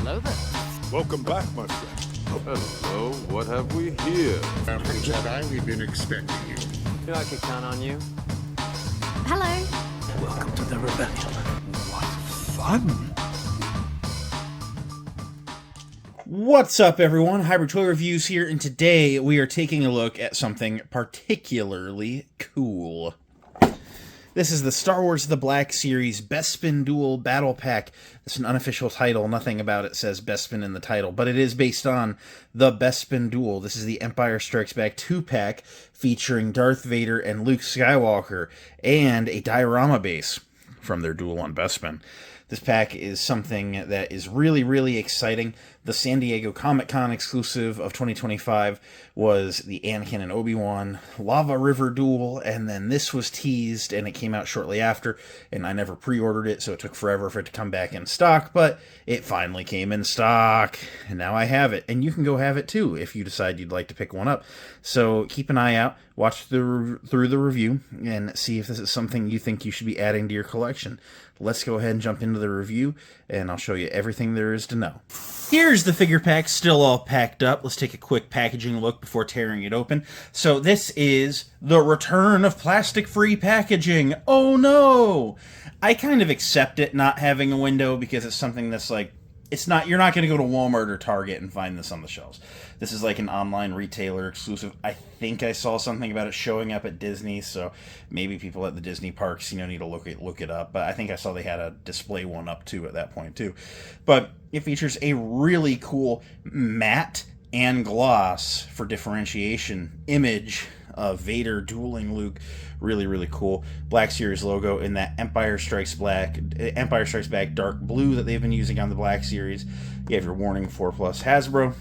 Hello there. Welcome back, my friend. Hello, what have we here? From Jedi, we've been expecting you. Knew I could count on you. Hello. Welcome to the rebellion. What fun! What's up, everyone? Hybrid Toy Reviews here, and today we are taking a look at something particularly cool. This is the Star Wars The Black Series Bespin Duel Battle Pack. It's an unofficial title. Nothing about it says Bespin in the title, but it is based on the Bespin Duel. This is the Empire Strikes Back 2-pack featuring Darth Vader and Luke Skywalker and a diorama base from their Duel on Bespin. This pack is something that is really, really exciting. The San Diego Comic-Con exclusive of 2025 was the Anakin and Obi-Wan Lava River Duel, and then this was teased, and it came out shortly after, and I never pre-ordered it, so it took forever for it to come back in stock, but it finally came in stock, and now I have it, and you can go have it too if you decide you'd like to pick one up. So keep an eye out, watch through the review, and see if this is something you think you should be adding to your collection. Let's go ahead and jump into the review, and I'll show you everything there is to know. Here's the figure pack, still all packed up. Let's take a quick packaging look before tearing it open. So this is the return of plastic-free packaging. Oh no! I kind of accept it not having a window because it's something that's like, you're not going to go to Walmart or Target and find this on the shelves. This is like an online retailer exclusive. I think I saw something about it showing up at Disney, so maybe people at the Disney parks, need to look it up. But I think I saw they had a display one up too at that point too. But it features a really cool matte and gloss for differentiation image of Vader dueling Luke. Really, really cool. Black Series logo in that Empire Strikes Back dark blue that they've been using on the Black Series. You have your Warning 4+ Hasbro.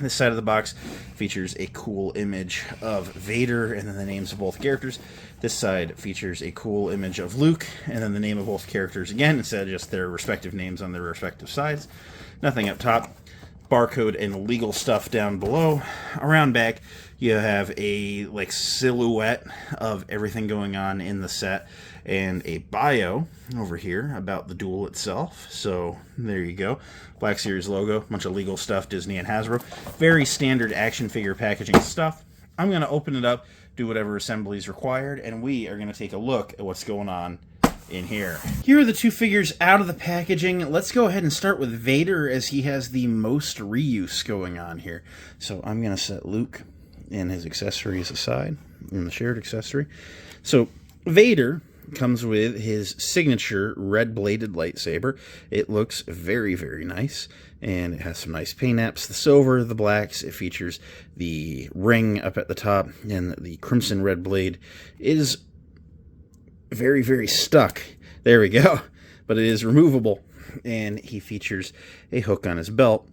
This side of the box features a cool image of Vader and then the names of both characters. This side features a cool image of Luke and then the name of both characters again, instead of just their respective names on their respective sides. Nothing up top. Barcode and legal stuff down below. Around back, you have a silhouette of everything going on in the set and a bio over here about the duel itself. So there you go. Black Series logo, bunch of legal stuff, Disney and Hasbro. Very standard action figure packaging stuff. I'm going to open it up, do whatever assembly is required, and we are going to take a look at what's going on in here. Here are the two figures out of the packaging. Let's go ahead and start with Vader, as he has the most reuse going on here. So I'm going to set Luke and his accessories aside in the shared accessory. So Vader comes with his signature red-bladed lightsaber. It looks very, very nice, and it has some nice paint apps. The silver, the blacks, it features the ring up at the top, and the crimson red blade is very, very stuck. There we go. But it is removable, and he features a hook on his belt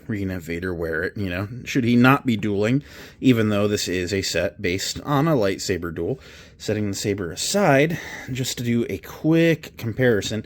where you can have Vader wear it, should he not be dueling, even though this is a set based on a lightsaber duel. Setting the saber aside, just to do a quick comparison,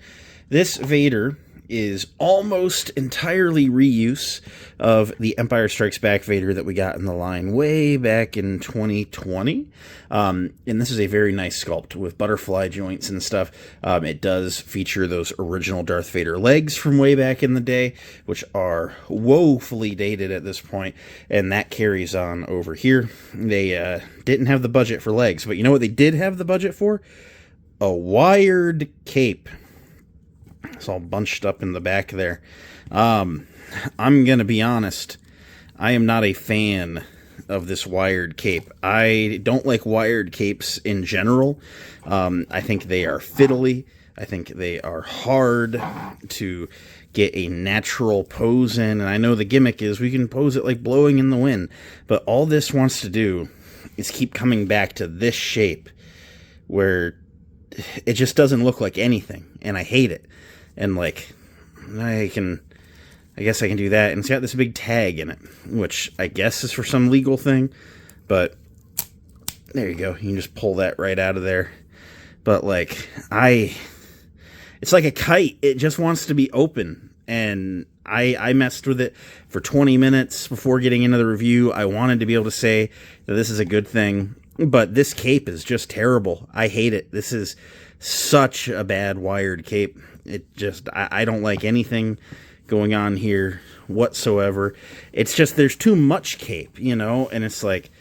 this Vader is almost entirely reuse of the Empire Strikes Back Vader that we got in the line way back in 2020. And this is a very nice sculpt with butterfly joints and stuff. It does feature those original Darth Vader legs from way back in the day, which are woefully dated at this point, and that carries on over here. They didn't have the budget for legs, but you know what they did have the budget for? A wired cape. It's all bunched up in the back there. I'm going to be honest. I am not a fan of this wired cape. I don't like wired capes in general. I think they are fiddly. I think they are hard to get a natural pose in. And I know the gimmick is we can pose it like blowing in the wind. But all this wants to do is keep coming back to this shape where it just doesn't look like anything. And I hate it. And I guess I can do that. And it's got this big tag in it, which I guess is for some legal thing. But there you go. You can just pull that right out of there. But it's like a kite. It just wants to be open. And I messed with it for 20 minutes before getting into the review. I wanted to be able to say that this is a good thing. But this cape is just terrible. I hate it. This is such a bad wired cape. It just, I don't like anything going on here whatsoever. It's just there's too much cape, you know, and it's like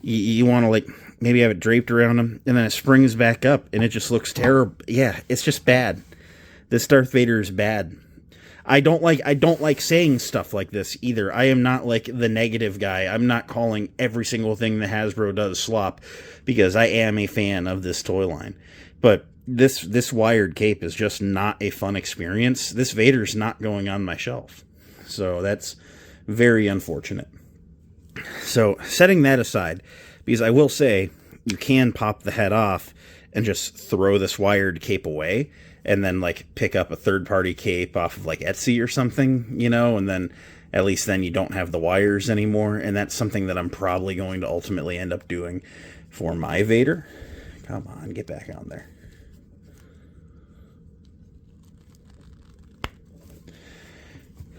you want to like maybe have it draped around him, and then it springs back up, and it just looks terrible. Yeah, it's just bad. This Darth Vader is bad. I don't like saying stuff like this either. I am not like the negative guy. I'm not calling every single thing that Hasbro does slop, because I am a fan of this toy line. But this wired cape is just not a fun experience. This Vader's not going on my shelf. So that's very unfortunate. So setting that aside, because I will say you can pop the head off and just throw this wired cape away, and then like pick up a third-party cape off of like Etsy or something, you know, and then at least then you don't have the wires anymore, and that's something that I'm probably going to ultimately end up doing for my Vader. Come on, get back on there.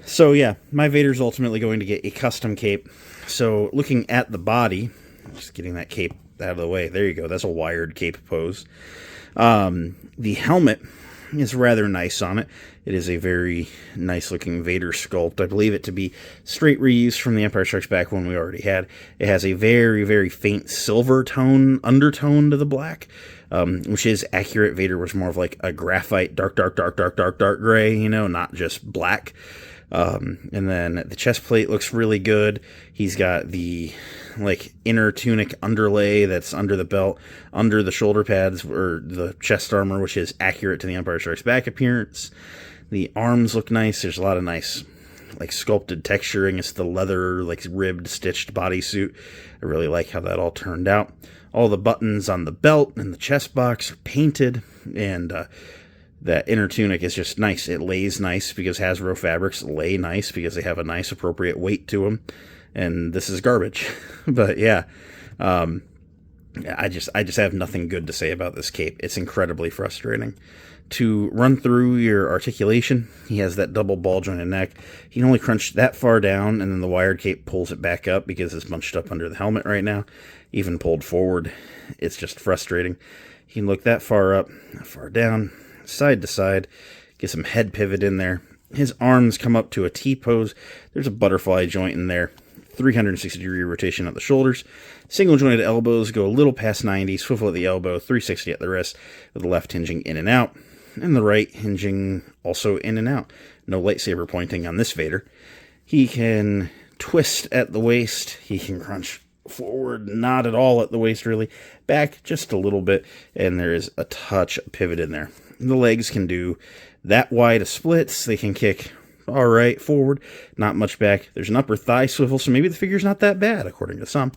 So yeah, my Vader's ultimately going to get a custom cape. So looking at the body, just getting that cape out of the way. There you go. That's a wired cape pose. The helmet is rather nice on it. It is a very nice looking Vader sculpt. I believe it to be straight reuse from the Empire Strikes Back one we already had. It has a very, very faint silver tone, undertone to the black, which is accurate. Vader was more of like a graphite, dark gray, you know, not just black. And then the chest plate looks really good. He's got the like inner tunic underlay that's under the belt, under the shoulder pads, or the chest armor, which is accurate to the Empire Strikes Back appearance. The arms look nice. There's a lot of nice like sculpted texturing. It's the leather, like ribbed, stitched bodysuit. I really like how that all turned out. All the buttons on the belt and the chest box are painted, and that inner tunic is just nice. It lays nice because Hasbro fabrics lay nice because they have a nice appropriate weight to them. And this is garbage. But yeah, I just have nothing good to say about this cape. It's incredibly frustrating. To run through your articulation, he has that double ball jointed neck. He can only crunch that far down, and then the wired cape pulls it back up because it's bunched up under the helmet right now. Even pulled forward, it's just frustrating. He can look that far up, that far down, side to side, get some head pivot in there. His arms come up to a T-pose. There's a butterfly joint in there. 360-degree rotation at the shoulders. Single jointed elbows go a little past 90, swivel at the elbow, 360 at the wrist, with the left hinging in and out, and the right hinging also in and out. No lightsaber pointing on this Vader. He can twist at the waist. He can crunch forward, not at all at the waist really. Back just a little bit, and there is a touch of pivot in there. The legs can do that wide of splits. They can kick all right forward, not much back. There's an upper thigh swivel, so maybe the figure's not that bad, according to some.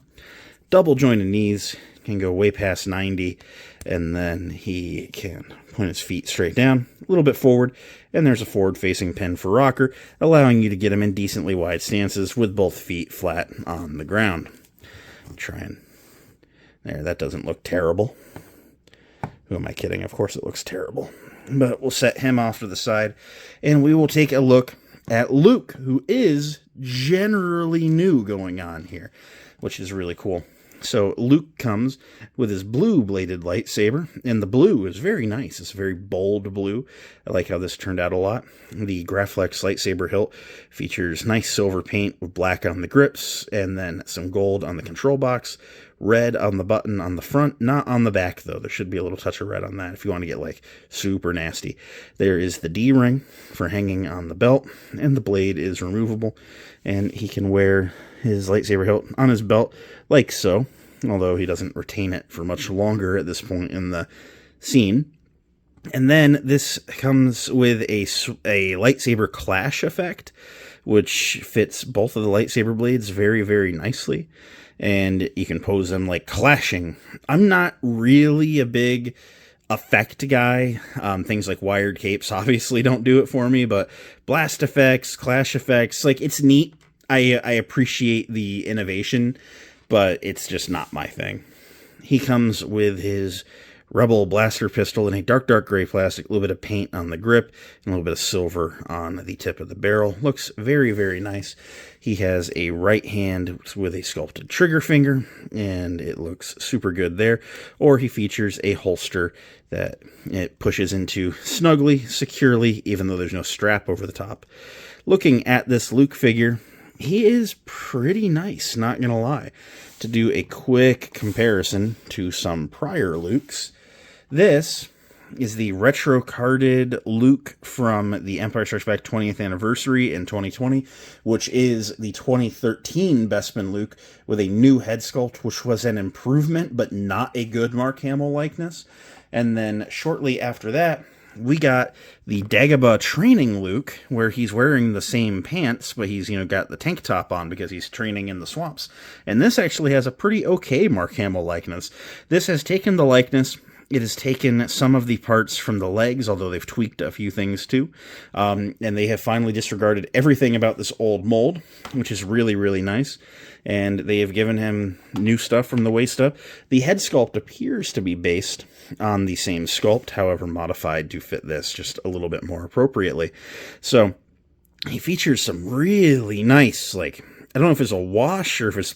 Double jointed knees, can go way past 90, and then he can point his feet straight down, a little bit forward, and there's a forward-facing pin for rocker, allowing you to get him in decently wide stances with both feet flat on the ground. There, that doesn't look terrible. Who am I kidding? Of course it looks terrible. But we'll set him off to the side, and we will take a look at Luke, who is generally new going on here, which is really cool. So Luke comes with his blue-bladed lightsaber, and the blue is very nice. It's a very bold blue. I like how this turned out a lot. The Graflex lightsaber hilt features nice silver paint with black on the grips, and then some gold on the control box, red on the button on the front, not on the back, though. There should be a little touch of red on that if you want to get, like, super nasty. There is the D-ring for hanging on the belt, and the blade is removable, and he can wear his lightsaber hilt on his belt like so, although he doesn't retain it for much longer at this point in the scene. And then this comes with a lightsaber clash effect, which fits both of the lightsaber blades very, very nicely. And you can pose them like clashing. I'm not really a big effect guy. Things like wired capes obviously don't do it for me, but blast effects, clash effects, like, it's neat. I appreciate the innovation, but it's just not my thing. He comes with his Rebel blaster pistol in a dark gray plastic, a little bit of paint on the grip, and a little bit of silver on the tip of the barrel. Looks very nice. He has a right hand with a sculpted trigger finger, and it looks super good there. Or he features a holster that it pushes into snugly, securely, even though there's no strap over the top. Looking at this Luke figure, he is pretty nice, not gonna lie. To do a quick comparison to some prior Lukes, this is the retro-carded Luke from the Empire Strikes Back 20th anniversary in 2020, which is the 2013 Bespin Luke with a new head sculpt, which was an improvement, but not a good Mark Hamill likeness. And then shortly after that, we got the Dagobah training Luke, where he's wearing the same pants, but he's, got the tank top on because he's training in the swamps. And this actually has a pretty okay Mark Hamill likeness. This has taken the likeness. It has taken some of the parts from the legs, although they've tweaked a few things too. And they have finally disregarded everything about this old mold, which is really nice. And they have given him new stuff from the waist up. The head sculpt appears to be based on the same sculpt, however modified to fit this just a little bit more appropriately. So he features some really nice, I don't know if it's a wash or if it's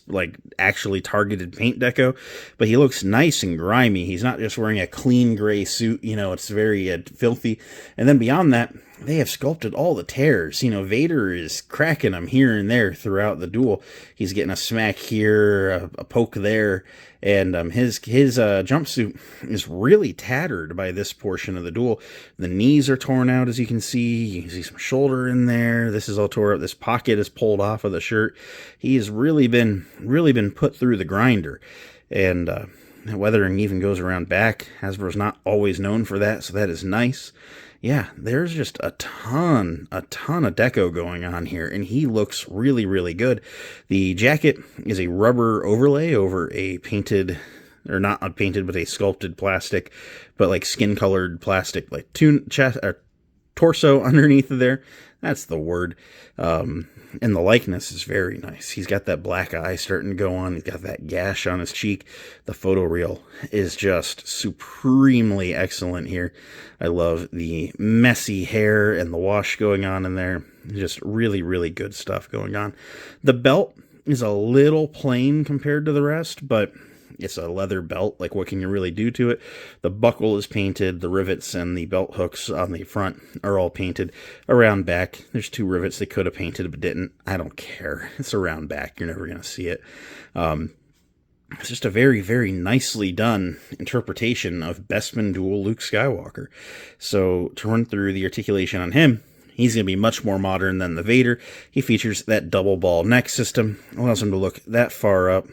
actually targeted paint deco, but he looks nice and grimy. He's not just wearing a clean gray suit, it's very filthy. And then beyond that, they have sculpted all the tears. Vader is cracking them here and there throughout the duel. He's getting a smack here, a poke there, and his jumpsuit is really tattered by this portion of the duel. The knees are torn out, as you can see. You can see some shoulder in there. This is all tore up. This pocket is pulled off of the shirt. He has really been put through the grinder, and weathering even goes around back. Hasbro's not always known for that, so that is nice. Yeah, there's just a ton of deco going on here, and he looks really good. The jacket is a rubber overlay over a painted, or not unpainted, but a sculpted plastic, but skin-colored plastic, chest or torso underneath of there. That's the word. And the likeness is very nice. He's got that black eye starting to go on. He's got that gash on his cheek. The photoreal is just supremely excellent here. I love the messy hair and the wash going on in there. Just really good stuff going on. The belt is a little plain compared to the rest, but it's a leather belt. What can you really do to it? The buckle is painted. The rivets and the belt hooks on the front are all painted. Around back, there's 2 rivets they could have painted but didn't. I don't care. It's around back. You're never going to see it. It's just a very nicely done interpretation of Bespin Duel Luke Skywalker. So to run through the articulation on him, he's going to be much more modern than the Vader. He features that double ball neck system. Allows him to look that far up,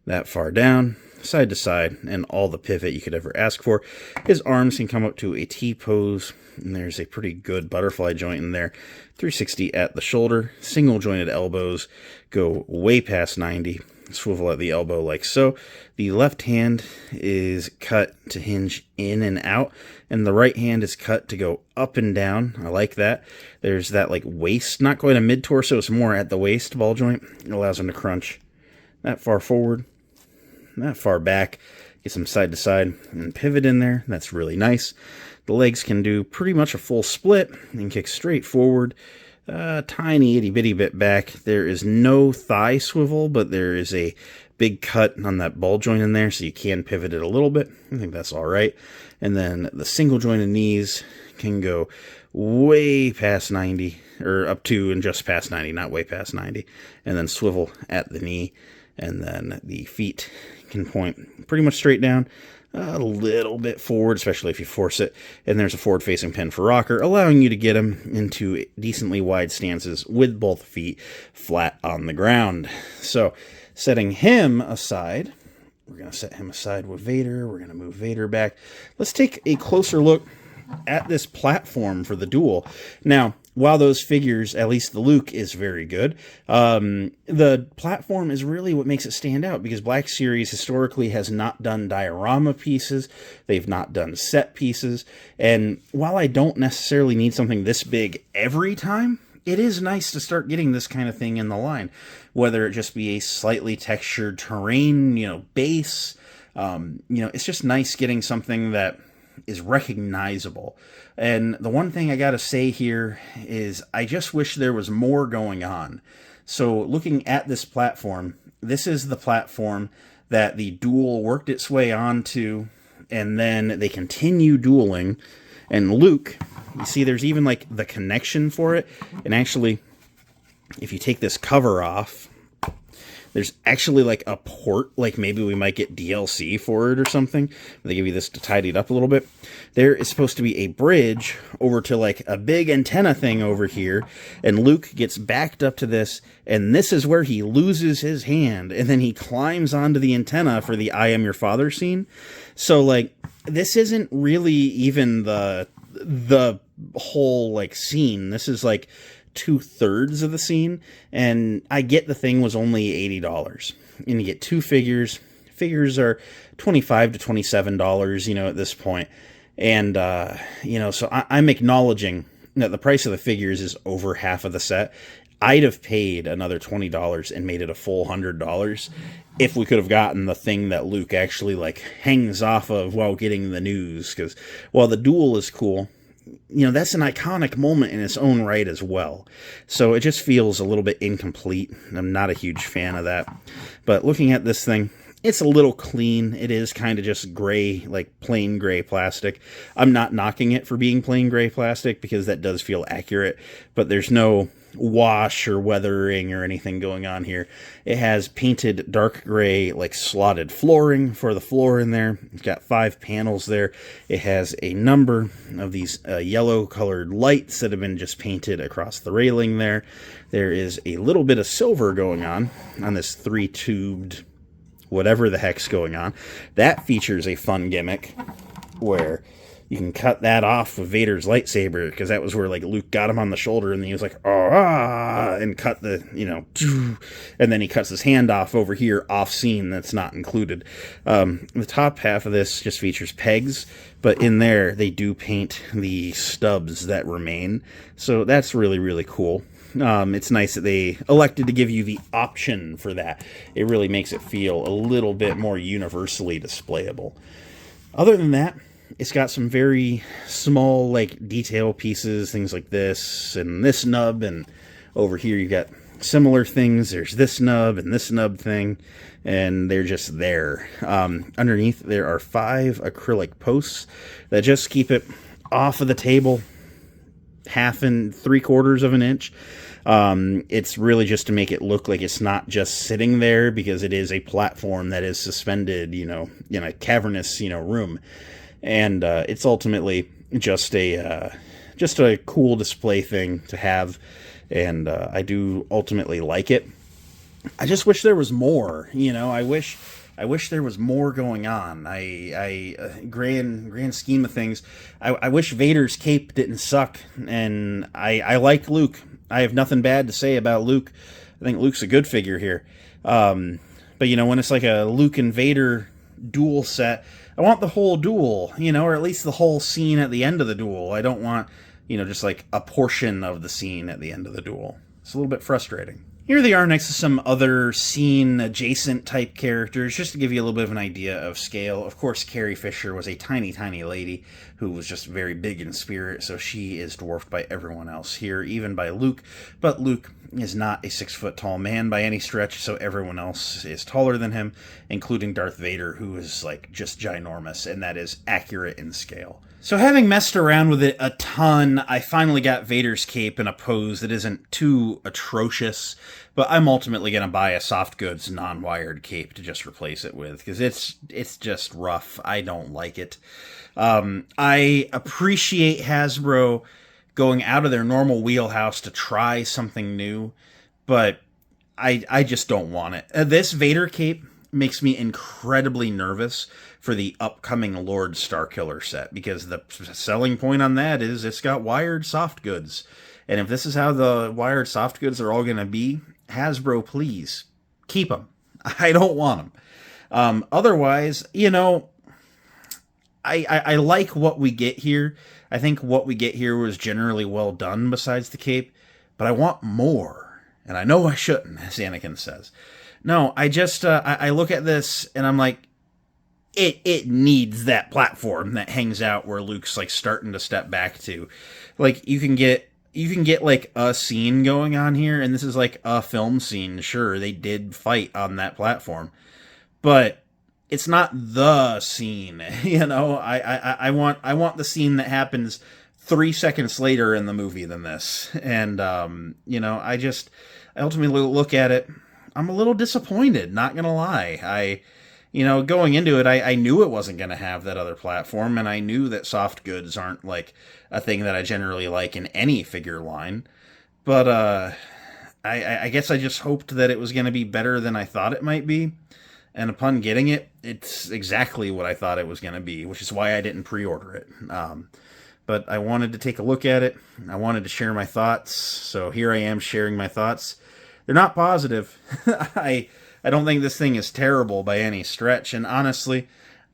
that far down, side to side, and all the pivot you could ever ask for. His arms can come up to a T-pose, and there's a pretty good butterfly joint in there. 360 at the shoulder, single jointed elbows go way past 90, swivel at the elbow like so. The left hand is cut to hinge in and out, and the right hand is cut to go up and down. I like that. There's that waist, not quite a mid-torso, it's more at the waist ball joint. It allows him to crunch that far forward, that far back, get some side to side and pivot in there. That's really nice. The legs can do pretty much a full split and kick straight forward, tiny itty bitty bit back. There is no thigh swivel, but there is a big cut on that ball joint in there, so you can pivot it a little bit. I think that's all right. And then the single jointed knees can go way past 90, or up to and just past 90, not way past 90, and then swivel at the knee. And then the feet can point pretty much straight down, a little bit forward, especially if you force it. And there's a forward-facing pin for rocker, allowing you to get him into decently wide stances with both feet flat on the ground. So, setting him aside, we're going to set him aside with Vader. We're going to move Vader back. Let's take a closer look at this platform for the duel. Now, while those figures, at least the Luke, is very good, the platform is really what makes it stand out, because Black Series historically has not done diorama pieces, they've not done set pieces, and while I don't necessarily need something this big every time, it is nice to start getting this kind of thing in the line, whether it just be a slightly textured terrain, base, It's just nice getting something that is recognizable. And the one thing I gotta say here is I just wish there was more going on. So looking at this platform, this is the platform that the Duel worked its way onto, and then they continue dueling. And Luke, you see there's even like the connection for it. And actually, if you take this cover off, there's actually like a port, like maybe we might get DLC for it or something. They give you this to tidy it up a little bit. There is supposed to be a bridge over to like a big antenna thing over here, and Luke gets backed up to this, and this is where he loses his hand, and then he climbs onto the antenna for the I am your father scene. So like, this isn't really even the whole like scene. This is like 2/3 of the scene, and I get the thing was only $80, and you get 2 figures. Figures are $25 to $27, at this point, and so I'm acknowledging that the price of the figures is over half of the set. I'd have paid another $20 and made it a full $100 if we could have gotten the thing that Luke actually like hangs off of while getting the news, because while the Duel is cool, that's an iconic moment in its own right as well. So it just feels a little bit incomplete. I'm not a huge fan of that. But looking at this thing, it's a little clean. It is kind of just gray, like plain gray plastic. I'm not knocking it for being plain gray plastic because that does feel accurate, but there's no wash or weathering or anything going on here. It has painted dark gray, like slotted flooring for the floor in there. It's got 5 panels there. It has a number of these yellow colored lights that have been just painted across the railing there. There is a little bit of silver going on this 3-tubed whatever the heck's going on. That features a fun gimmick where you can cut that off with Vader's lightsaber, because that was where like Luke got him on the shoulder and he was like, and cut the, and then he cuts his hand off over here off scene. That's not included. The top half of this just features pegs, but in there they do paint the stubs that remain. So that's really, really cool. It's nice that they elected to give you the option for that. It really makes it feel a little bit more universally displayable. Other than that, it's got some very small, like, detail pieces, things like this, and this nub, and over here you've got similar things. There's this nub and this nub thing, and they're just there. Underneath, there are 5 acrylic posts that just keep it off of the table, 1/2 and 3/4 of an inch. It's really just to make it look like it's not just sitting there, because it is a platform that is suspended, in a cavernous, room. And it's ultimately just a cool display thing to have, and I do ultimately like it. I just wish there was more. I wish there was more going on. Grand scheme of things, I wish Vader's cape didn't suck, and I like Luke. I have nothing bad to say about Luke. I think Luke's a good figure here. But when it's like a Luke and Vader duel set, I want the whole duel, or at least the whole scene at the end of the duel. I don't want, just like a portion of the scene at the end of the duel. It's a little bit frustrating. Here they are next to some other scene-adjacent type characters, just to give you a little bit of an idea of scale. Of course, Carrie Fisher was a tiny, tiny lady who was just very big in spirit, so she is dwarfed by everyone else here, even by Luke. But Luke is not a 6-foot-tall man by any stretch, so everyone else is taller than him, including Darth Vader, who is, like, just ginormous, and that is accurate in scale. So having messed around with it a ton, I finally got Vader's cape in a pose that isn't too atrocious, but I'm ultimately going to buy a soft goods non-wired cape to just replace it with, because it's just rough. I don't like it. I appreciate Hasbro going out of their normal wheelhouse to try something new, but I just don't want it. This Vader cape makes me incredibly nervous for the upcoming Lord Starkiller set, because the selling point on that is it's got wired soft goods. And if this is how the wired soft goods are all going to be, Hasbro, please, keep them. I don't want them. Otherwise, I like what we get here. I think what we get here was generally well done besides the cape, but I want more. And I know I shouldn't, as Anakin says. No, I just, I look at this and I'm like, it needs that platform that hangs out where Luke's like starting to step back to. Like you can get like a scene going on here, and this is like a film scene. Sure, they did fight on that platform, but it's not the scene. You know, I want the scene that happens 3 seconds later in the movie than this. And you know, I ultimately look at it, I'm a little disappointed, not gonna lie. You know, going into it, I knew it wasn't going to have that other platform, and I knew that soft goods aren't, like, a thing that I generally like in any figure line. But, I guess I just hoped that it was going to be better than I thought it might be. And upon getting it, it's exactly what I thought it was going to be, which is why I didn't pre-order it. But I wanted to take a look at it. I wanted to share my thoughts, so here I am sharing my thoughts. They're not positive. I don't think this thing is terrible by any stretch, and honestly,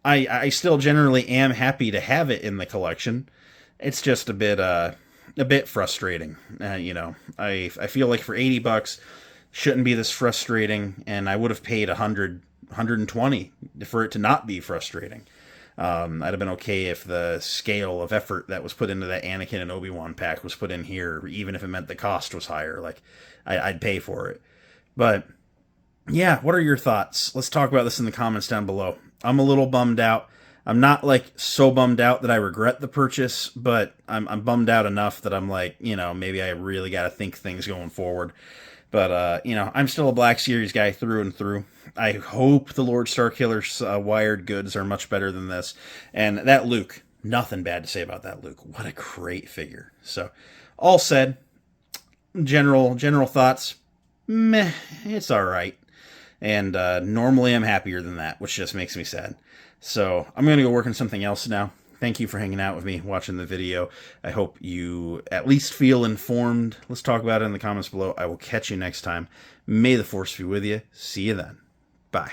I still generally am happy to have it in the collection. It's just a bit frustrating. You know, I feel like for $80 shouldn't be this frustrating, and I would have paid $120 for it to not be frustrating. I'd have been okay if the scale of effort that was put into that Anakin and Obi-Wan pack was put in here, even if it meant the cost was higher. Like, I'd pay for it. But yeah, what are your thoughts? Let's talk about this in the comments down below. I'm a little bummed out. I'm not, like, so bummed out that I regret the purchase, but I'm bummed out enough that I'm like, you know, maybe I really got to think things going forward. But, you know, I'm still a Black Series guy through and through. I hope the Lord Starkiller's wired goods are much better than this. And that Luke, nothing bad to say about that Luke. What a great figure. So, all said, general thoughts, meh, it's all right. And normally I'm happier than that, which just makes me sad. So I'm going to go work on something else now. Thank you for hanging out with me, watching the video. I hope you at least feel informed. Let's talk about it in the comments below. I will catch you next time. May the Force be with you. See you then. Bye.